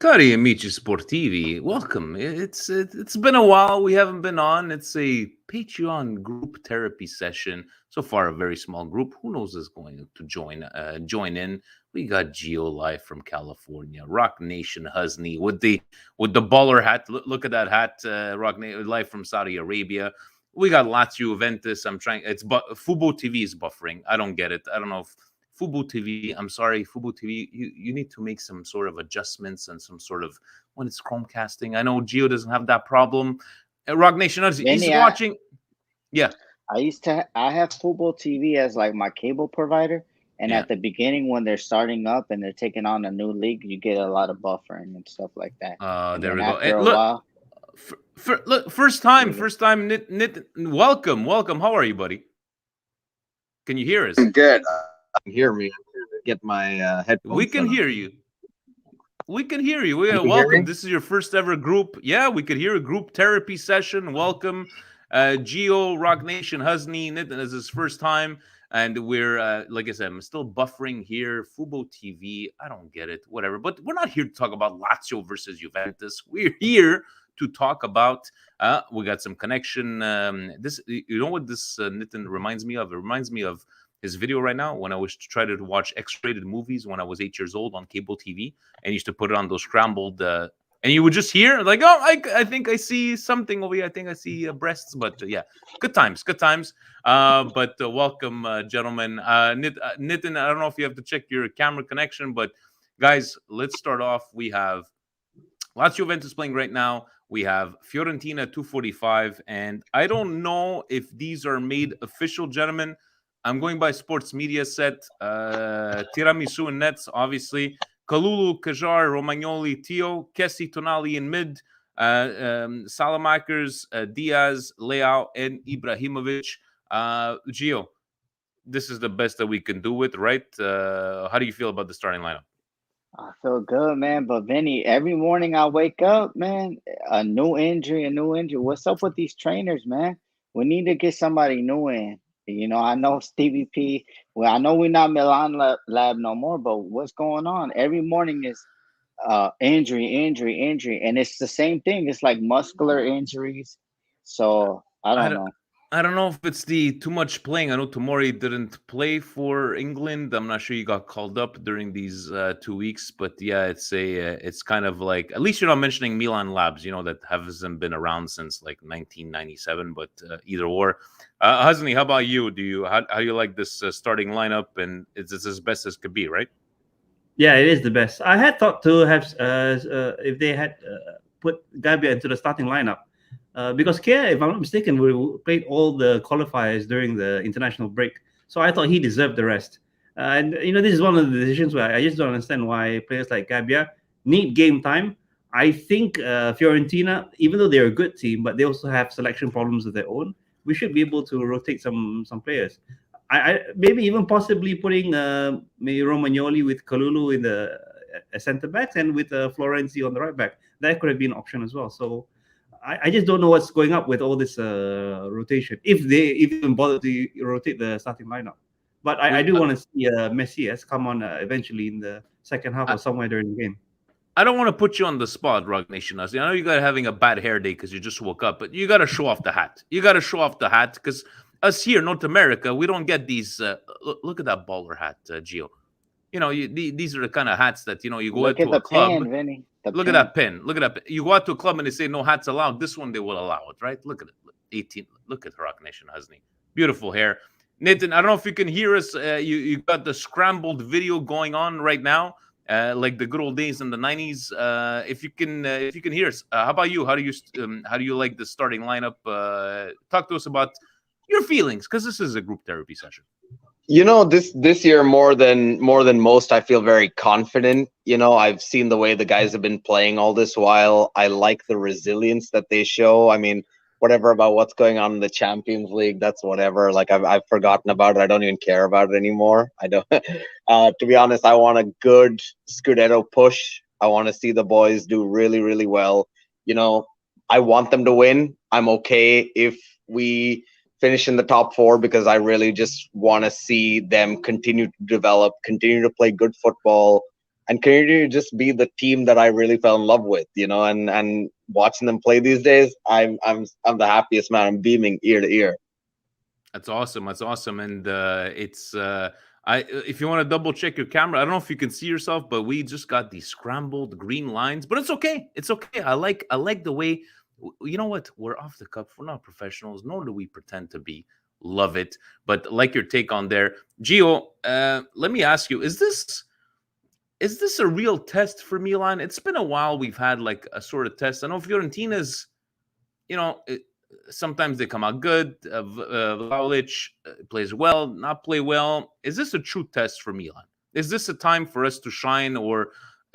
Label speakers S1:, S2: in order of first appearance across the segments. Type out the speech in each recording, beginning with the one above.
S1: Cari amici sportivi, welcome. It's been a while. We haven't been on. It's a Patreon group therapy session. So far, a very small group. Who knows is going to join in? We got Geo live from California, Rock Nation Husney with the baller hat. Look at that hat, live from Saudi Arabia. We got Lazio Juventus. I'm trying. But Fubo TV is buffering. I don't get it. I don't know if Fubo TV, I'm sorry, Fubo TV, you need to make some sort of adjustments and some sort of when it's Chromecasting. I know Geo doesn't have that problem. Rock Nation, he's
S2: Vinny,
S1: watching. Yeah,
S2: I have Fubo TV as like my cable provider, and
S1: yeah.
S2: at the beginning when they're starting up and they're taking on a new league, you get a lot of buffering and stuff like that. And
S1: There
S2: then
S1: we go.
S2: after
S1: And
S2: a
S1: look,
S2: while,
S1: look,
S2: you get,
S1: first time. Nit, welcome. How are you, buddy? Can you hear us?
S3: I'm good. You can hear me. Get my
S1: We
S3: headphones
S1: can
S3: set up.
S1: hear you. We can hear you. We
S3: You
S1: are
S3: can hear
S1: welcome.
S3: me?
S1: This is your first ever group. Yeah, we could hear a group therapy session. Welcome, Geo, Rock Nation, Husney. Nitin is his first time, and we're like I said, I'm still buffering here. Fubo TV. I don't get it. Whatever. But we're not here to talk about Lazio versus Juventus. We're here to talk about. We got some connection. This, you know what this Nitin reminds me of? It reminds me of his video right now when I was trying to watch X-rated movies when I was 8 years old on cable TV and used to put it on those scrambled and you would just hear like, oh, I think I see something over here. I think I see breasts, but yeah, good times. But welcome, gentlemen. Nitin, I don't know if you have to check your camera connection, but guys, let's start off. We have Lazio Juventus playing right now. We have Fiorentina 245, and I don't know if these are made official, gentlemen. I'm going by sports media set. Tiramisu and nets, obviously. Kalulu, Kajar, Romagnoli, Tio, Kessi, Tonali in mid. Salamakers, Diaz, Leao, and Ibrahimovic. Gio, this is the best that we can do it, right? How do you feel about the starting lineup?
S2: I feel good, man. But Vinny, every morning I wake up, man, a new injury, a new injury. What's up with these trainers, man? We need to get somebody new in. I know Stevie P. Well, I know we're not Milan lab no more, but what's going on? Every morning is injury, and it's the same thing. It's like muscular injuries. So I
S1: I
S2: don't
S1: don't,
S2: know.
S1: I don't know if it's the too much playing. I know Tomori didn't play for England. I'm not sure he got called up during these 2 weeks, but yeah, it's kind of like at least you're not mentioning Milan Labs, that hasn't been around since like 1997. But either or, Hasni, how about you? How do you like this starting lineup? And it's as best as could be, right?
S4: Yeah, it is the best. I had thought to have if they had put Gabia into the starting lineup because Kia, if I'm not mistaken, we played all the qualifiers during the international break, so I thought he deserved the rest. And this is one of the decisions where I just don't understand why players like Gabia need game time. I think Fiorentina, even though they're a good team, but they also have selection problems of their own. We should be able to rotate some players. I maybe even possibly putting maybe Romagnoli with Kalulu in the centre backs and with Florenzi on the right back. That could have been an option as well. So I just don't know what's going up with all this rotation. If they even bother to rotate the starting lineup, but I do want to see Messi as come on eventually in the second half or somewhere during the game.
S1: I don't want to put you on the spot, Rock Nation. I know you got having a bad hair day because you just woke up, but you got to show off the hat. You got to show off the hat because us here, North America, we don't get these. Look at that baller hat, Gio. These are the kind of hats that you go
S2: Look
S1: out
S2: at
S1: to a
S2: the
S1: club.
S2: pin, Vinny. The
S1: Look at
S2: pin.
S1: that pin. Look at that. You go out to a club and they say no hats allowed. This one they will allow it, right? Look at it. 18. Look at Rock Nation, Husney. Beautiful hair. Nathan, I don't know if you can hear us. You got the scrambled video going on right now, like the good old days in the 90s. If you can hear us, how about you? How do you like the starting lineup? Talk to us about your feelings because this is a group therapy session.
S3: This year more than most, I feel very confident. I've seen the way the guys have been playing all this while. I like the resilience that they show. I mean, whatever about what's going on in the Champions League, that's whatever. Like I've forgotten about it. I don't even care about it anymore. I don't. To be honest, I want a good Scudetto push. I want to see the boys do really, really well. I want them to win. I'm okay if we finish in the top four because I really just want to see them continue to develop, continue to play good football, and continue to just be the team that I really fell in love with, and watching them play these days, I'm the happiest man. I'm beaming ear to ear.
S1: That's awesome. That's awesome. And it's if you want to double check your camera, I don't know if you can see yourself, but we just got these scrambled green lines. But it's okay. It's okay. I like the way. You know what? We're off the cuff. We're not professionals, nor do we pretend to be. Love it. But like your take on there, Gio. Let me ask you: Is this a real test for Milan? It's been a while. We've had like a sort of test. I know Fiorentina's you know, it, sometimes they come out good. Vlahovic plays well, not play well. Is this a true test for Milan? Is this a time for us to shine, or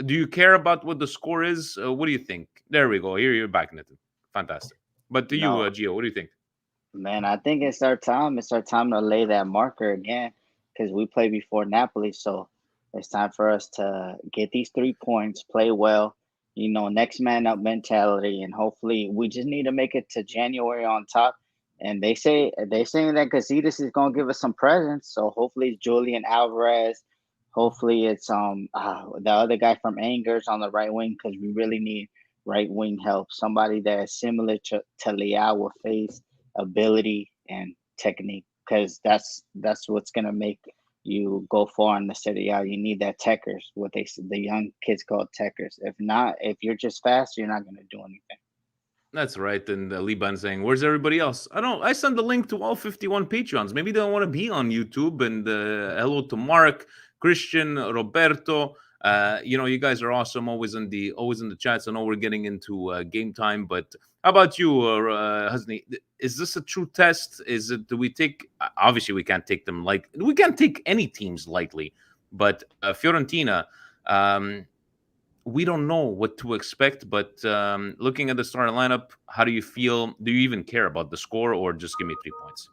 S1: do you care about what the score is? What do you think? There we go. Here you're back, Nathan. Fantastic. But to you,
S2: No,
S1: Gio, what do you think?
S2: man, I think it's our time. It's our time to lay that marker again because we play before Napoli. So it's time for us to get these 3 points, play well, next man up mentality, and hopefully we just need to make it to January on top. And they saying that Gazidis is gonna give us some presents. So hopefully it's Julian Alvarez. Hopefully it's the other guy from Angers on the right wing because we really need right wing help. Somebody that is similar to Leao with face ability and technique because that's what's gonna make you go far in the city. Yeah, you need that techers, what the young kids call techers. If not, if you're just fast, you're not gonna do anything.
S1: That's right. And Liban saying, "Where's everybody else?" I don't. I sent the link to all 51 Patreons. Maybe they don't want to be on YouTube. And hello to Mark, Christian, Roberto. You guys are awesome. Always in the chats. I know we're getting into game time, but how about you, Hasni? Is this a true test? Is it? Do we take? Obviously, we can't take them like we can't take any teams lightly. But Fiorentina. We don't know what to expect, but looking at the starting lineup, how do you feel? Do you even care about the score, or just give me 3 points?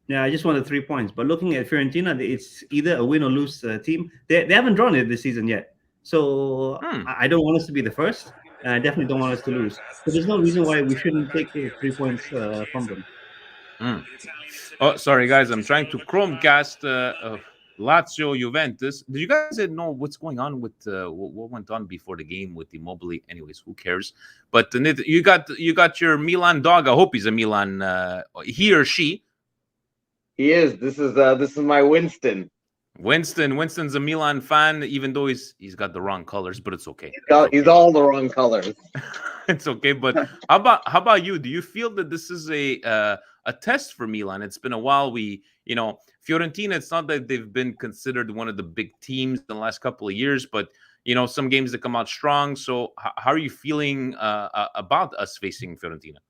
S4: Yeah, I just wanted 3 points. But looking at Fiorentina, it's either a win or lose team. They haven't drawn it this season yet. So
S1: Hmm.
S4: I don't want us to be the first. And I definitely don't want us to lose. So there's no reason why we shouldn't take 3 points from them.
S1: Hmm. Oh, sorry, guys. I'm trying to Chromecast Lazio Juventus. Did you guys know what's going on with what went on before the game with Immobile? Anyways, who cares? But you got your Milan dog. I hope he's a Milan. He or she.
S3: He is. This is my Winston.
S1: Winston's a Milan fan, even though he's got the wrong colors, but it's okay. It's
S3: He's
S1: okay.
S3: all the wrong colors.
S1: It's okay. But how about you? Do you feel that this is a test for Milan? It's been a while. Fiorentina. It's not that they've been considered one of the big teams in the last couple of years, but some games that come out strong. So how are you feeling about us facing Fiorentina?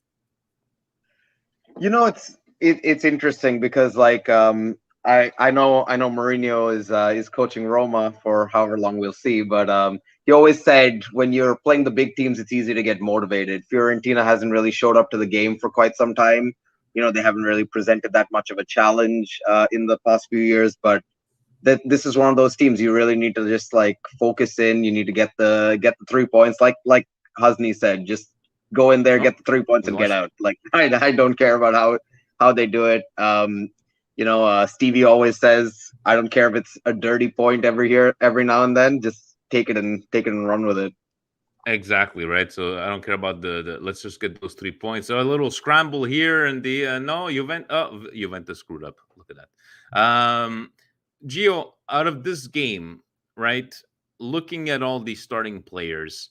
S3: It's interesting because I know Mourinho is coaching Roma for however long we'll see, but he always said when you're playing the big teams, it's easy to get motivated. Fiorentina hasn't really showed up to the game for quite some time. They haven't really presented that much of a challenge in the past few years, but that this is one of those teams you really need to just like focus in. You need to get the 3 points, like Husney said, just go in there,
S1: Oh,
S3: get the 3 points,
S1: we
S3: and get
S1: lost.
S3: out. Like I don't care about how they do it. Stevie always says, I don't care if it's a dirty point every now and then, just take it and run with it.
S1: Exactly right. So I don't care about the. Let's just get those 3 points. So a little scramble here, and the no Juventus screwed up. Look at that. Gio, out of this game, right? Looking at all these starting players,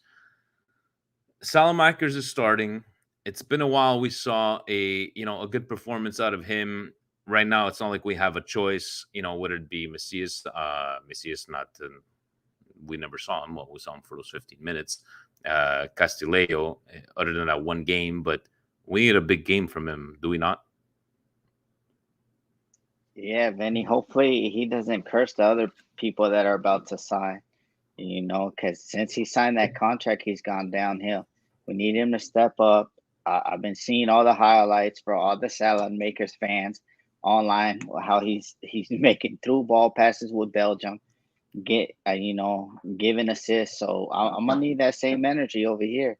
S1: Salamakers is starting. It's been a while. We saw a good performance out of him. Right now, it's not like we have a choice. Would it be Messias? Messias not. We never saw him. Well, we saw him for those 15 minutes. Castillejo, other than that one game, but we need a big game from him, do we not?
S2: Yeah, Vinny. Hopefully he doesn't curse the other people that are about to sign. Because since he signed that contract, he's gone downhill. We need him to step up. I've been seeing all the highlights for all the salad makers fans online, how he's making through ball passes with Belgium, giving assists. So I'm gonna need that same energy over here.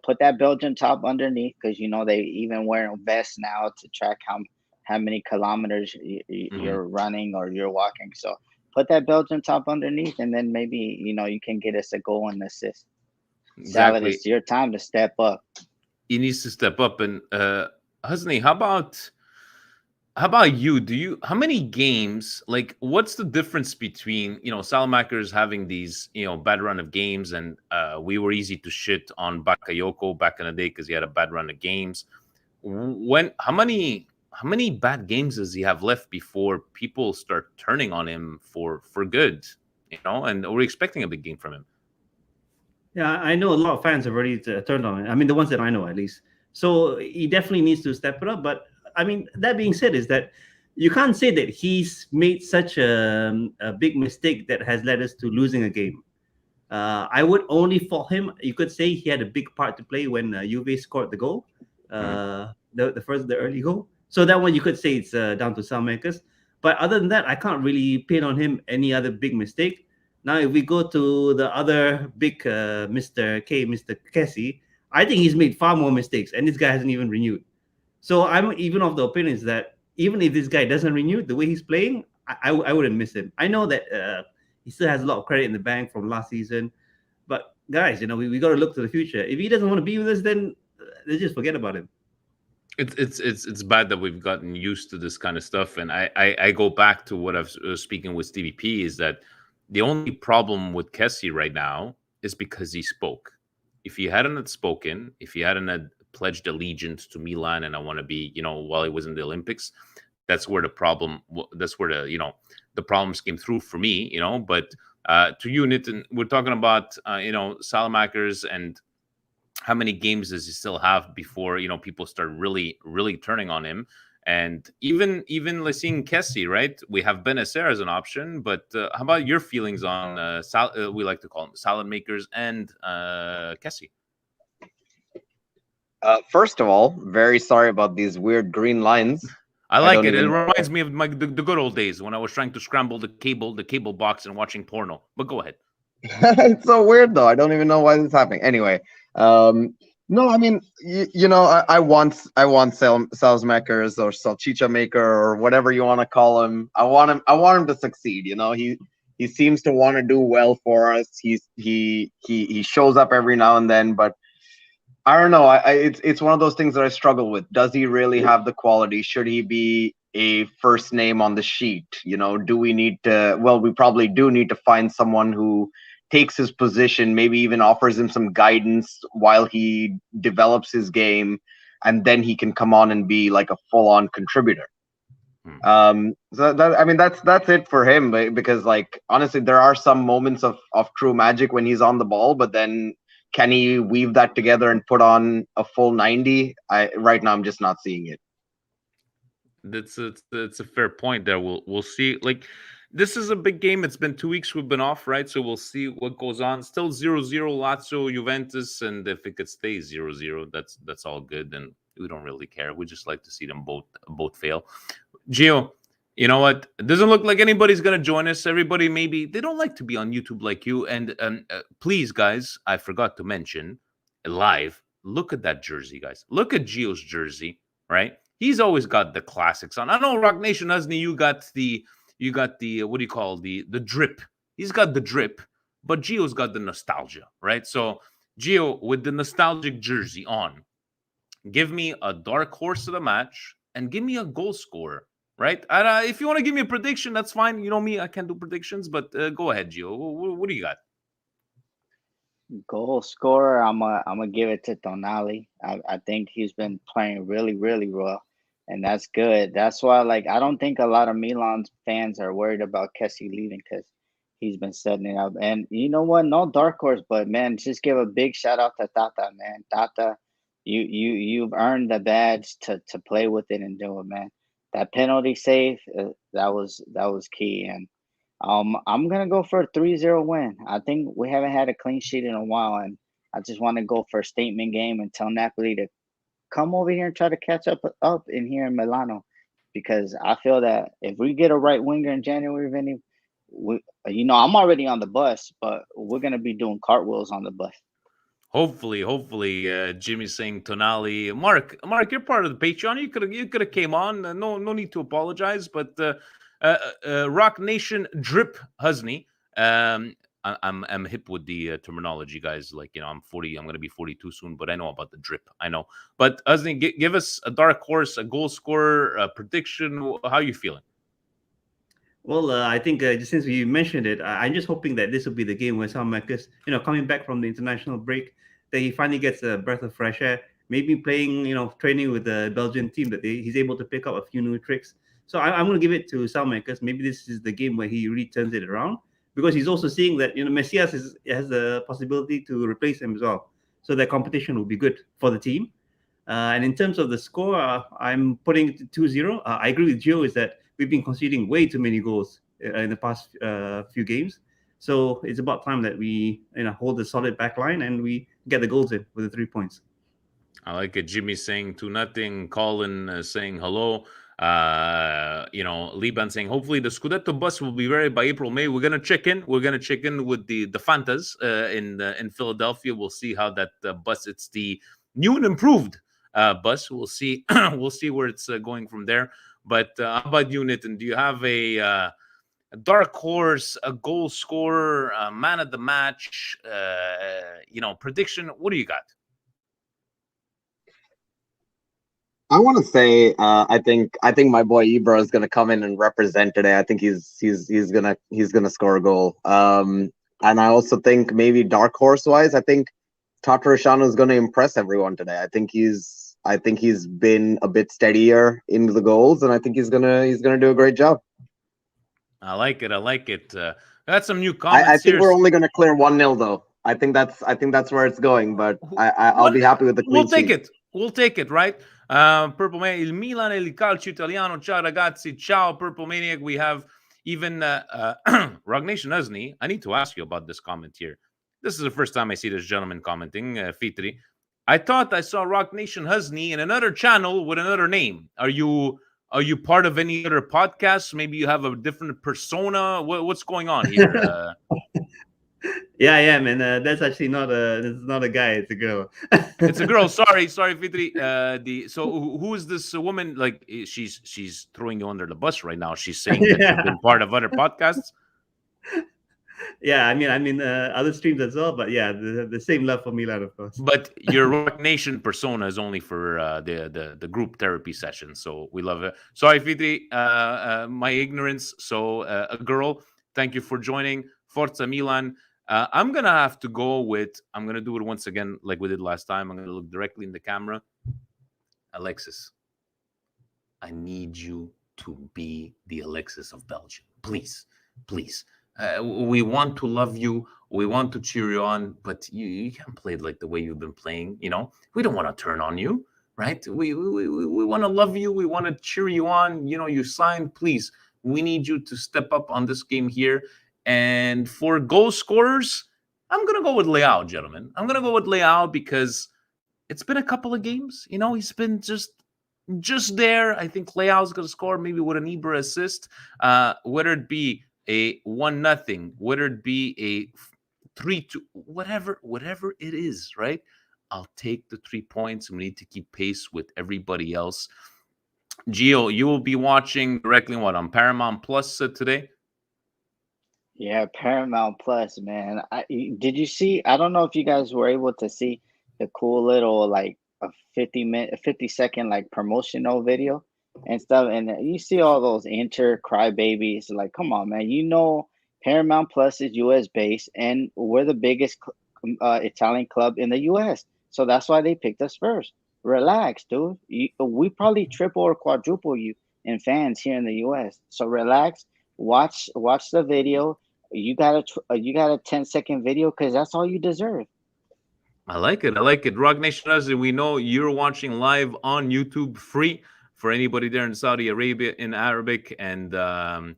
S2: Put that Belgian top underneath because they even wearing vests now to track how many kilometers
S1: Hmm.
S2: you're running or you're walking. So put that Belgian top underneath, and then maybe you can get us a goal and assist. Salad,
S1: Exactly.
S2: it's your time to step up.
S1: He needs to step up. And Husney, how about you? How many games, like what's the difference between, Salamaker's having these, bad run of games, and we were easy to shit on Bakayoko back in the day because he had a bad run of games. How many bad games does he have left before people start turning on him for good? And we're expecting a big game from him.
S4: Yeah, I know a lot of fans have already turned on it. I mean, the ones that I know at least. So he definitely needs to step it up. But I mean, that being said, is that you can't say that he's made such a big mistake that has led us to losing a game. I would only fault him. You could say he had a big part to play when Juve scored the goal,
S1: Mhm.
S4: the early goal. So that one you could say it's down to Salmakers. But other than that, I can't really pin on him any other big mistake. Now, if we go to the other big Mr. Kessie, I think he's made far more mistakes, and this guy hasn't even renewed. So I'm even of the opinion is that even if this guy doesn't renew the way he's playing, I wouldn't miss him. I know that he still has a lot of credit in the bank from last season, but guys, we got to look to the future. If he doesn't want to be with us, then let's just forget about him.
S1: It's bad that we've gotten used to this kind of stuff, and I go back to what I was speaking with Stevie P, is that the only problem with Kessie right now is because he spoke. If he hadn't had spoken, if he hadn't had pledged allegiance to Milan and I want to be, while he was in the Olympics, that's where the problem. That's where the problems came through for me, But to you, Nitin, we're talking about Salamakers, and how many games does he still have before people start really really turning on him? And even like seeing Kessie, right? We have Benacer as an option, but how about your feelings on we like to call them salad makers and Kessie?
S3: First of all, very sorry about these weird green lines.
S1: I
S3: I
S1: like
S3: don't
S1: it. It
S3: even
S1: reminds me of the good old days when I was trying to scramble the cable box and watching porno. But go ahead.
S3: it's so weird though. I don't even know why this is happening. Anyway, no, I mean, I want salesmakers or salchicha maker or whatever you want to call him. I want him to succeed. He seems to want to do well for us. He shows up every now and then, but I don't know. It's one of those things that I struggle with. Does he really have the quality? Should he be a first name on the sheet? Do we need to? Well, we probably do need to find someone who takes his position, maybe even offers him some guidance while he develops his game, and then he can come on and be like a full-on contributor.
S1: Hmm.
S3: So that I mean that's it for him, because like honestly, there are some moments of true magic when he's on the ball, but then can he weave that together and put on a full 90? Right now I'm just not seeing it.
S1: That's a fair point there. We'll see. Like, this is a big game. It's been 2 weeks we've been off, right? So we'll see what goes on. Still 0-0 Lazio Juventus, and if it could stay 0-0, that's all good, and we don't really care. We just like to see them both fail. Gio, you know what? It doesn't look like anybody's gonna join us. Everybody, maybe they don't like to be on YouTube like you. And please, guys, I forgot to mention live. Look at that jersey, guys. Look at Gio's jersey, right? He's always got the classics on. I know Rock Nation Husney, you got the what do you call the drip? He's got the drip, but Gio's got the nostalgia, right? So Gio with the nostalgic jersey on, give me a dark horse of the match and give me a goal scorer, right? And, if you want to give me a prediction, that's fine. You know me, I can't do predictions, but go ahead, Gio. What do you got?
S2: Goal scorer, I'm gonna give it to Tonali. I think he's been playing really, really well, and that's good. That's why, like, I don't think a lot of Milan fans are worried about Kessie leaving because he's been setting it up. And you know what? No dark horse, but man, just give a big shout out to Tata, man. Tata, you've earned the badge to play with it and do it, man. That penalty save, that was key, and I'm gonna go for a 3-0 win. I think we haven't had a clean sheet in a while, and I just want to go for a statement game and tell Napoli to come over here and try to catch up in here in Milano, because I feel that if we get a right winger in January, Vinny, I'm already on the bus, but we're gonna be doing cartwheels on the bus.
S1: Hopefully, Jimmy's saying Tonali. Mark, you're part of the Patreon. You could have came on. No need to apologize. But Rock Nation Drip Husney. I'm hip with the terminology, guys. Like, I'm 40. I'm gonna be 42 soon, but I know about the drip. I know. But Husney, give us a dark horse, a goal scorer, a prediction. How you feeling?
S4: Well, I think just since we mentioned it, I'm just hoping that this will be the game where Sam Marcus, coming back from the international break, that he finally gets a breath of fresh air. Maybe playing, training with the Belgian team, that he's able to pick up a few new tricks. So I'm going to give it to Sam Marcus. Maybe this is the game where he really turns it around, because he's also seeing that Messias has the possibility to replace him as well. So that competition will be good for the team. And in terms of the score, I'm putting it to 2-0. I agree with Joe, is that we've been conceding way too many goals in the past few games. So it's about time that we hold a solid back line and we get the goals in with the 3 points.
S1: I like it. Jimmy saying 2-0. Colin saying hello. Liban saying hopefully the Scudetto bus will be ready by April, May. We're gonna check in. We're gonna check in with the Fantas in Philadelphia. We'll see how that bus. It's the new and improved bus. We'll see. We'll see where it's going from there. But how about you, Nitin? Do you have a dark horse, a goal scorer, a man of the match? Prediction. What do you got?
S3: I want to say, I think my boy Ibra is gonna come in and represent today. I think he's gonna score a goal. And I also think maybe dark horse wise, I think Tatarusanu is gonna impress everyone today. I think he's been a bit steadier in the goals, and I think he's gonna do a great job.
S1: I like it. I like it. Got some new
S3: I
S1: comments
S3: think
S1: here.
S3: we're only gonna clear 1-0 though. I think that's where it's going, but I'll be happy with the clean
S1: We'll take
S3: sheet.
S1: it. We'll take it, right? Purple Maniac, il Milan e il calcio italiano. Ciao ragazzi, ciao Purple Maniac. We have even Rognation Uzni. I need to ask you about this comment here. This is the first time I see this gentleman commenting, Fitri. I thought I saw Rock Nation Husney in another channel with another name. Are you part of any other podcast? Maybe you have a different persona. What's going on here?
S4: Yeah, man. That's actually not a guy. It's a girl.
S1: It's a girl. Sorry, Fitri. Who is this woman? Like, she's throwing you under the bus right now. She's saying that you've
S4: Yeah.
S1: been part of other podcasts.
S4: Yeah, I mean, other streams as well. But yeah, the same love for Milan, of course.
S1: But your Rock Nation persona is only for the group therapy session. So we love it. Sorry, Fitri, my ignorance. So a girl. Thank you for joining. Forza Milan. I'm gonna have to go with. I'm gonna do it once again, like we did last time. I'm gonna look directly in the camera. Alexis, I need you to be the Alexis of Belgium, please, please. We want to love you. We want to cheer you on, but you can't play it like the way you've been playing. We don't want to turn on you, right? We want to love you. We want to cheer you on. You signed. Please, we need you to step up on this game here. And for goal scorers, I'm gonna go with Leao, gentlemen. I'm gonna go with Leao because it's been a couple of games. He's been just there. I think Leao's gonna score maybe with an Ibra assist. Whether it be a 1-0, whether it be a 3-2, whatever it is, right? I'll take the 3 points. We need to keep pace with everybody else. Gio, you will be watching directly on Paramount Plus today.
S2: Yeah, Paramount Plus, man. Did you see? I don't know if you guys were able to see the cool little like a 50-second like promotional video and stuff. And you see all those Inter crybabies. Like, come on, man. Paramount Plus is US based, and we're the biggest Italian club in the US. So that's why they picked us first. Relax, dude. We probably triple or quadruple you in fans here in the US. So relax. Watch the video. You got a 10-second video because that's all you deserve.
S1: I like it. I like it. Rock Nation, as we know, you're watching live on YouTube, free for anybody there in Saudi Arabia in Arabic. And I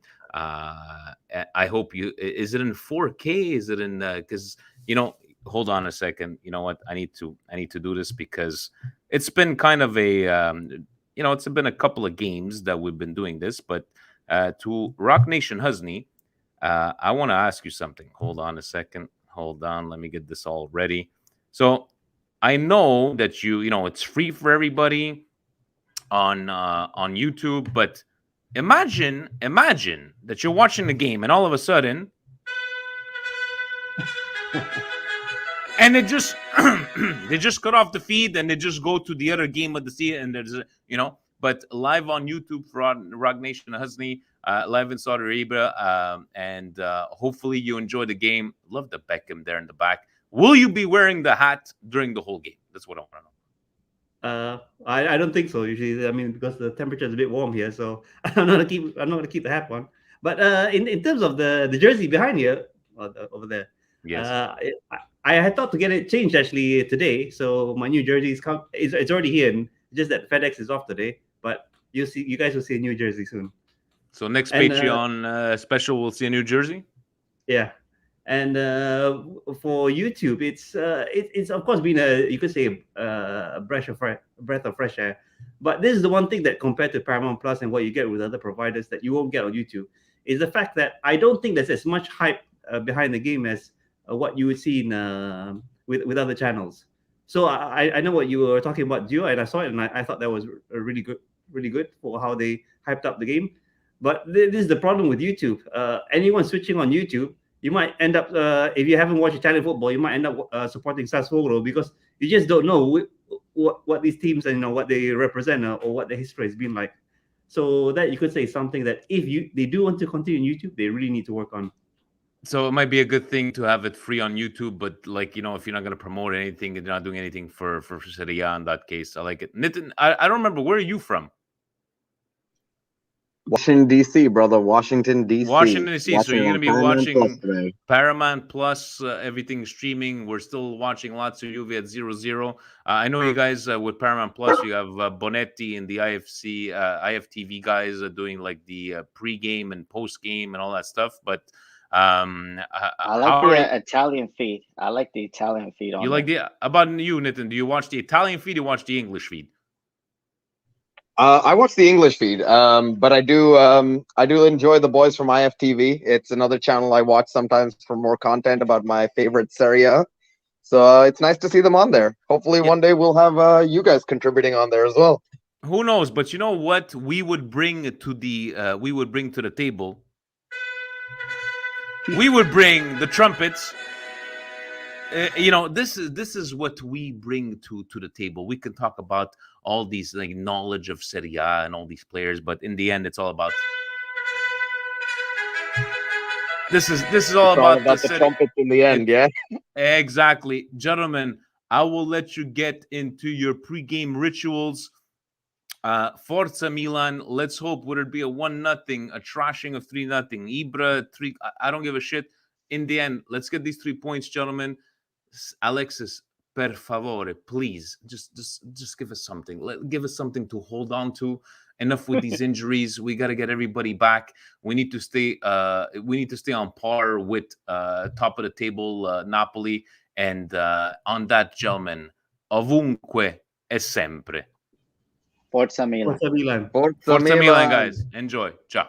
S1: hope you. Is it in 4K? Is it in? Because hold on a second. You know what? I need to do this because it's been kind of it's been a couple of games that we've been doing this. But to Rock Nation Husney, I want to ask you something. Hold on a second. Hold on. Let me get this all ready. So I know that it's free for everybody on YouTube, but imagine that you're watching the game and all of a sudden, and it just they just cut off the feed and they just go to the other game of the season, and there's but live on YouTube for Rock Nation Husney, live in Saudi Arabia, and hopefully you enjoy the game. Love the Beckham there in the back. Will you be wearing the hat during the whole game? That's what I want to know.
S4: I don't think so. Usually, I mean, because the temperature is a bit warm here, so I'm not gonna keep the hat on. But in terms of the jersey behind here, over there,
S1: Yes.
S4: I had thought to get it changed actually today. So my new jersey it's already here, and just that FedEx is off today. But you guys will see a new jersey soon.
S1: So next
S4: And,
S1: Patreon special, we'll see a new jersey.
S4: Yeah, and for YouTube, it's of course been you could say a breath of fresh air. But this is the one thing that compared to Paramount Plus and what you get with other providers that you won't get on YouTube is the fact that I don't think there's as much hype behind the game as what you would see in with other channels. So I know what you were talking about, Gio, and I saw it, and I thought that was really good for how they hyped up the game. But this is the problem with YouTube. Anyone switching on YouTube, you might end up, if you haven't watched Italian football, you might end up supporting Sassuolo because you just don't know what these teams and what they represent or what the history has been like. So that you could say something that if they do want to continue in YouTube, they really need to work on.
S1: So it might be a good thing to have it free on YouTube, but if you're not going to promote anything and you're not doing anything for Serie A in that case, I like it. Nitin, I don't remember, where are you from?
S3: Washington D.C., brother. Washington D.C.
S1: Washington D.C. So you're going to be watching
S3: today.
S1: Paramount Plus, everything streaming. We're still watching Lazio Juve at 0-0. I know you guys with Paramount Plus, you have Bonetti and the IFTV guys doing like the pre-game and post-game and all that stuff. But
S2: I like the Italian feed. I like the Italian feed on.
S1: You like the about you, Nitin? Do you watch the Italian feed? Or you watch the English feed?
S3: I watch the English feed, but I do enjoy the boys from IFTV. It's another channel I watch sometimes for more content about my favorite Serie A. So it's nice to see them on there. Hopefully one day we'll have you guys contributing on there as well.
S1: Who knows? But you know what we would bring to the table? We would bring the trumpets. This is what we bring to the table. We can talk about all these like knowledge of Serie A and all these players, but in the end, it's all about this is all about
S3: the trumpets in the end. Yeah,
S1: exactly, gentlemen. I will let you get into your pre-game rituals. Forza Milan. Let's hope would it be a 1-0, a trashing of 3-0, Ibra 3. I don't give a shit. In the end, let's get these 3 points, gentlemen. Alexis, per favore, please, just give us something. Give us something to hold on to. Enough with these injuries. We got to get everybody back. We need to stay. We need to stay on par with top of the table Napoli. And on that, gentlemen, ovunque e sempre.
S2: Forza Milan.
S4: Forza Milan.
S1: Forza Milan, guys. Enjoy. Ciao.